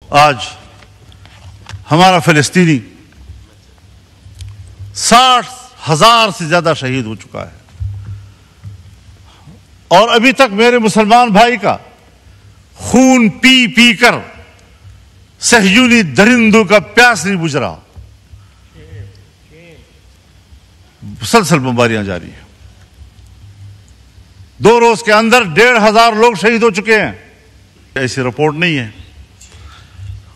آج ہمارا فلسطینی 60,000 سے زیادہ شہید ہو چکا ہے، اور ابھی تک میرے مسلمان بھائی کا خون پی پی کر صہیونی درندوں کا پیاس نہیں بجھ رہا۔ مسلسل بمباریاں جاری ہیں۔ 2 روز کے اندر 1,500 لوگ شہید ہو چکے ہیں۔ ایسی رپورٹ نہیں ہے،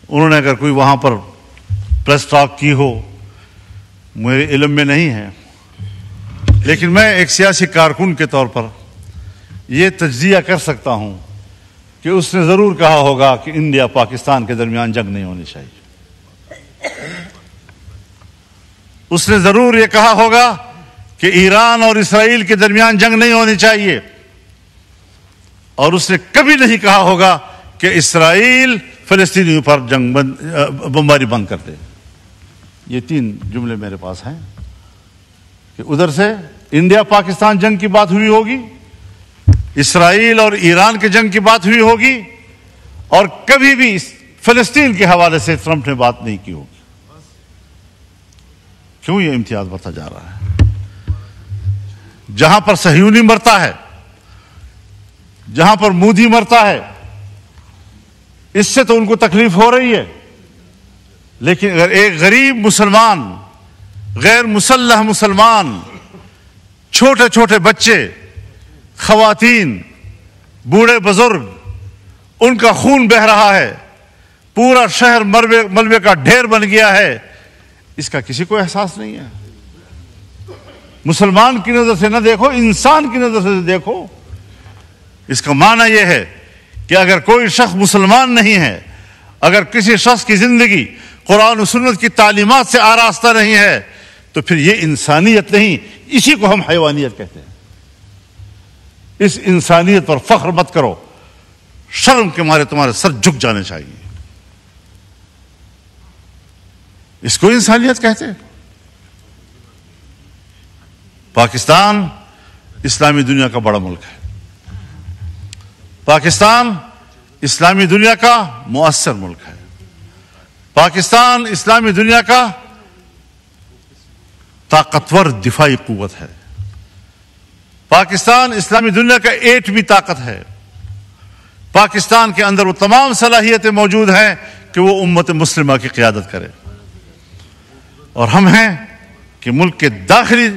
انہوں نے اگر کوئی وہاں پر پریس ٹاک کی ہو میرے علم میں نہیں ہے، لیکن میں ایک سیاسی کارکن کے طور پر یہ تجزیہ کر سکتا ہوں کہ اس نے ضرور کہا ہوگا کہ انڈیا پاکستان کے درمیان جنگ نہیں ہونی چاہیے۔ اس نے ضرور یہ کہا ہوگا کہ ایران اور اسرائیل کے درمیان جنگ نہیں ہونی چاہیے، اور اس نے کبھی نہیں کہا ہوگا کہ اسرائیل فلسطینیوں پر بمباری بند کر دے۔ یہ 3 جملے میرے پاس ہیں کہ ادھر سے انڈیا پاکستان جنگ کی بات ہوئی ہوگی، اسرائیل اور ایران کے جنگ کی بات ہوئی ہوگی، اور کبھی بھی فلسطین کے حوالے سے ٹرمپ نے بات نہیں کی ہوگی۔ کیوں یہ امتیاز بڑھتا جا رہا ہے؟ جہاں پر صہیونی مرتا ہے، جہاں پر مودی مرتا ہے، اس سے تو ان کو تکلیف ہو رہی ہے، لیکن اگر ایک غریب مسلمان، غیر مسلح مسلمان، چھوٹے چھوٹے بچے، خواتین، بوڑھے بزرگ، ان کا خون بہہ رہا ہے، پورا شہر ملبے کا ڈھیر بن گیا ہے، اس کا کسی کو احساس نہیں ہے۔ مسلمان کی نظر سے نہ دیکھو، انسان کی نظر سے دیکھو۔ اس کا معنی یہ ہے کہ اگر کوئی شخص مسلمان نہیں ہے، اگر کسی شخص کی زندگی قرآن و سنت کی تعلیمات سے آراستہ نہیں ہے، تو پھر یہ انسانیت نہیں، اسی کو ہم حیوانیت کہتے ہیں۔ اس انسانیت پر فخر مت کرو، شرم کے مارے تمہارے سر جھک جانے چاہیے۔ اس کو انسانیت کہتے ہیں۔ پاکستان اسلامی دنیا کا بڑا ملک ہے، پاکستان اسلامی دنیا کا مؤثر ملک ہے، پاکستان اسلامی دنیا کا طاقتور دفاعی قوت ہے، پاکستان اسلامی دنیا کا ایٹمی طاقت ہے، پاکستان کے اندر وہ تمام صلاحیتیں موجود ہیں کہ وہ امت مسلمہ کی قیادت کرے، اور ہم ہیں کہ ملک کے داخلی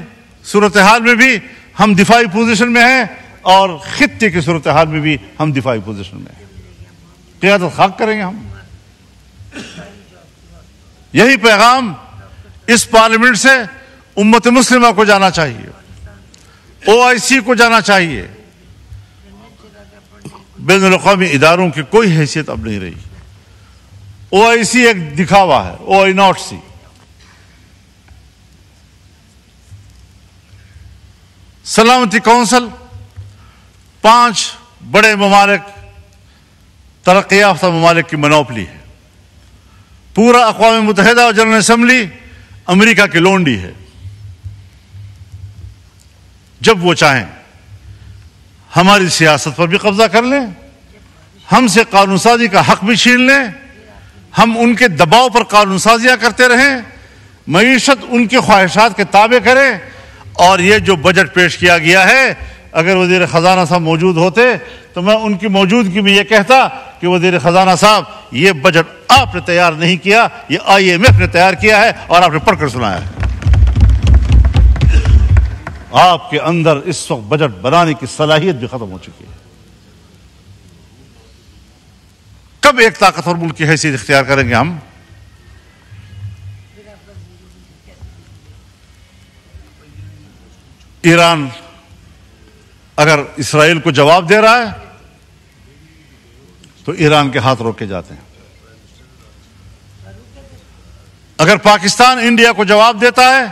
صورتحال میں بھی ہم دفاعی پوزیشن میں ہیں، اور خطے کی صورتحال میں بھی ہم دفاعی پوزیشن میں ہیں۔ قیادت خاک کریں گے ہم۔ یہی پیغام اس پارلیمنٹ سے امت مسلمہ کو جانا چاہیے، OIC کو جانا چاہیے۔ بین الاقوامی اداروں کی کوئی حیثیت اب نہیں رہی۔ OIC ایک دکھاوا ہے، OIC۔ سلامتی کونسل 5 بڑے ممالک، ترقی یافتہ ممالک کی منوپلی ہے۔ پورا اقوام متحدہ اور جنرل اسمبلی امریکہ کی لونڈی ہے۔ جب وہ چاہیں ہماری سیاست پر بھی قبضہ کر لیں، ہم سے قانون سازی کا حق بھی چھین لیں، ہم ان کے دباؤ پر قانون سازیاں کرتے رہیں، معیشت ان کی خواہشات کے تابع کریں۔ اور یہ جو بجٹ پیش کیا گیا ہے، اگر وزیر خزانہ صاحب موجود ہوتے تو میں ان کی موجودگی میں یہ کہتا کہ وزیر خزانہ صاحب، یہ بجٹ آپ نے تیار نہیں کیا، یہ IMF نے تیار کیا ہے اور آپ نے پڑھ کر سنایا ہے۔ آپ کے اندر اس وقت بجٹ بنانے کی صلاحیت بھی ختم ہو چکی ہے۔ کب ایک طاقتور ملک کی حیثیت اختیار کریں گے ہم؟ ایران اگر اسرائیل کو جواب دے رہا ہے تو ایران کے ہاتھ روکے جاتے ہیں۔ اگر پاکستان انڈیا کو جواب دیتا ہے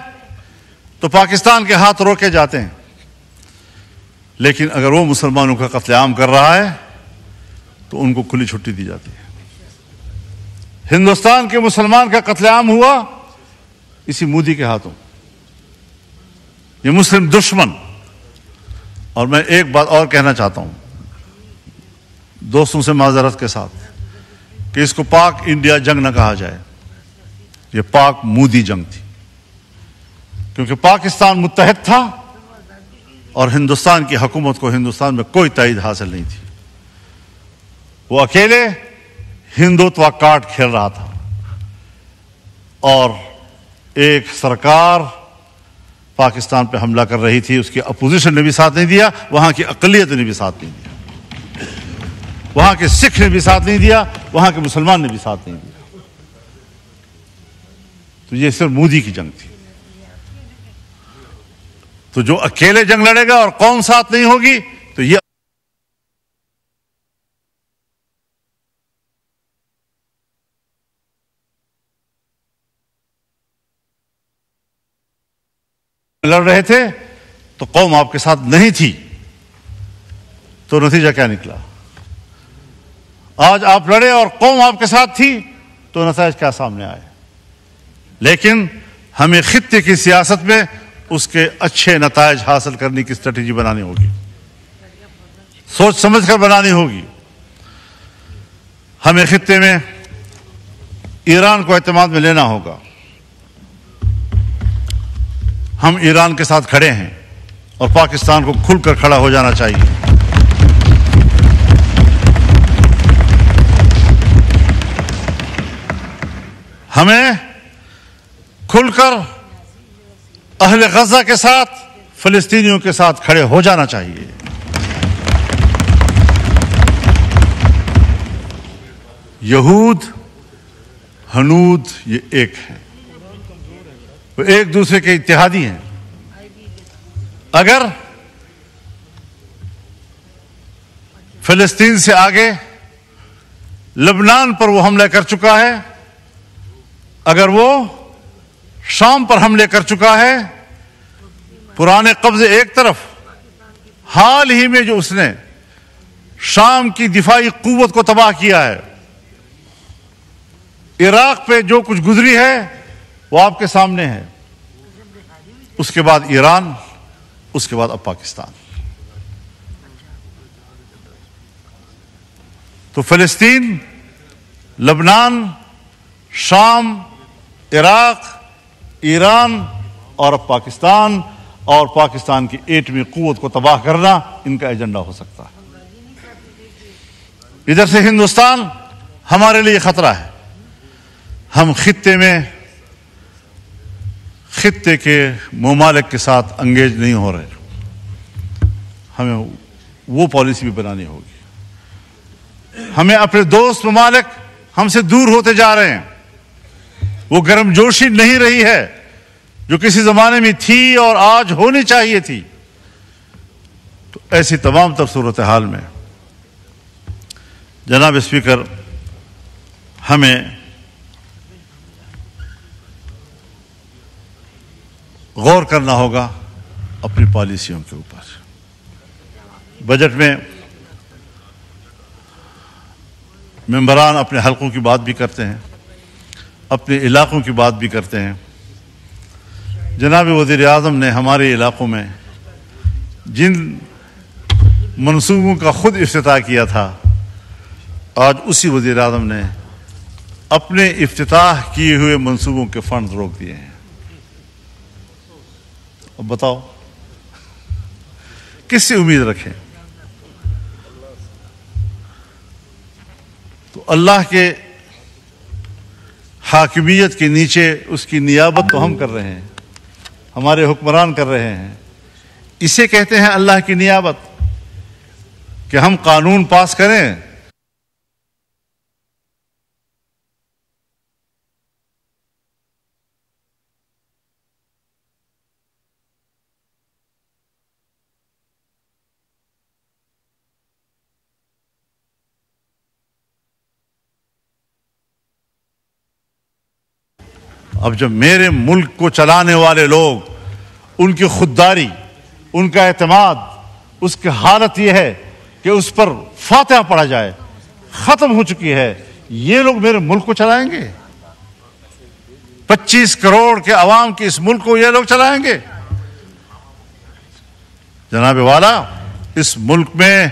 تو پاکستان کے ہاتھ روکے جاتے ہیں۔ لیکن اگر وہ مسلمانوں کا قتل عام کر رہا ہے تو ان کو کھلی چھٹی دی جاتی ہے۔ ہندوستان کے مسلمان کا قتل عام ہوا اسی مودی کے ہاتھوں، یہ مسلم دشمن۔ اور میں ایک بات اور کہنا چاہتا ہوں دوستوں سے معذرت کے ساتھ، کہ اس کو پاک انڈیا جنگ نہ کہا جائے، یہ پاک مودی جنگ تھی، کیونکہ پاکستان متحد تھا اور ہندوستان کی حکومت کو ہندوستان میں کوئی تائید حاصل نہیں تھی۔ وہ اکیلے ہندوتوا کارڈ کھیل رہا تھا اور ایک سرکار پاکستان پہ حملہ کر رہی تھی، اس کی اپوزیشن نے بھی ساتھ نہیں دیا، وہاں کی اقلیت نے بھی ساتھ نہیں دیا، وہاں کے سکھ نے بھی ساتھ نہیں دیا، وہاں کے مسلمان نے بھی ساتھ نہیں دیا۔ تو یہ صرف مودی کی جنگ تھی۔ تو جو اکیلے جنگ لڑے گا اور قوم ساتھ نہیں ہوگی تو یہ لڑ رہے تھے تو قوم آپ کے ساتھ نہیں تھی، تو نتیجہ کیا نکلا؟ آج آپ لڑے اور قوم آپ کے ساتھ تھی تو نتائج کیا سامنے آئے؟ لیکن ہمیں خطے کی سیاست میں اس کے اچھے نتائج حاصل کرنے کی اسٹریٹجی بنانی ہوگی، سوچ سمجھ کر بنانی ہوگی۔ ہمیں خطے میں ایران کو اعتماد میں لینا ہوگا۔ ہم ایران کے ساتھ کھڑے ہیں اور پاکستان کو کھل کر کھڑا ہو جانا چاہیے۔ ہمیں کھل کر اہل غزہ کے ساتھ، فلسطینیوں کے ساتھ کھڑے ہو جانا چاہیے۔ یہود ہنود یہ ایک ہیں، وہ ایک دوسرے کے اتحادی ہیں۔ اگر فلسطین سے آگے لبنان پر وہ حملہ کر چکا ہے، اگر وہ شام پر حملے کر چکا ہے، پرانے قبضے ایک طرف، حال ہی میں جو اس نے شام کی دفاعی قوت کو تباہ کیا ہے، عراق پہ جو کچھ گزری ہے وہ آپ کے سامنے ہے، اس کے بعد ایران، اس کے بعد اب پاکستان۔ تو فلسطین، لبنان، شام، عراق، ایران اور اب پاکستان، اور پاکستان کی ایٹمی قوت کو تباہ کرنا ان کا ایجنڈا ہو سکتا ہے۔ ادھر سے ہندوستان ہمارے لیے خطرہ ہے۔ ہم خطے میں خطے کے ممالک کے ساتھ انگیج نہیں ہو رہے، ہمیں وہ پالیسی بھی بنانی ہوگی۔ ہمیں اپنے دوست ممالک ہم سے دور ہوتے جا رہے ہیں، وہ گرم جوشی نہیں رہی ہے جو کسی زمانے میں تھی اور آج ہونی چاہیے تھی۔ تو ایسی تمام تر صورتحال میں جناب اسپیکر، ہمیں غور کرنا ہوگا اپنی پالیسیوں کے اوپر۔ بجٹ میں ممبران اپنے حلقوں کی بات بھی کرتے ہیں، اپنے علاقوں کی بات بھی کرتے ہیں۔ جناب وزیر اعظم نے ہمارے علاقوں میں جن منصوبوں کا خود افتتاح کیا تھا، آج اسی وزیر اعظم نے اپنے افتتاح کیے ہوئے منصوبوں کے فنڈز روک دیے ہیں۔ اب بتاؤ کس سے امید رکھیں؟ تو اللہ کے حاکمیت کے نیچے اس کی نیابت تو ہم کر رہے ہیں، ہمارے حکمران کر رہے ہیں۔ اسے کہتے ہیں اللہ کی نیابت، کہ ہم قانون پاس کریں، اب جب میرے ملک کو چلانے والے لوگ، ان کی خودداری، ان کا اعتماد، اس کی حالت یہ ہے کہ اس پر فاتحہ پڑھا جائے، ختم ہو چکی ہے، یہ لوگ میرے ملک کو چلائیں گے؟ 25 کروڑ کے عوام کے اس ملک کو یہ لوگ چلائیں گے؟ جناب والا، اس ملک میں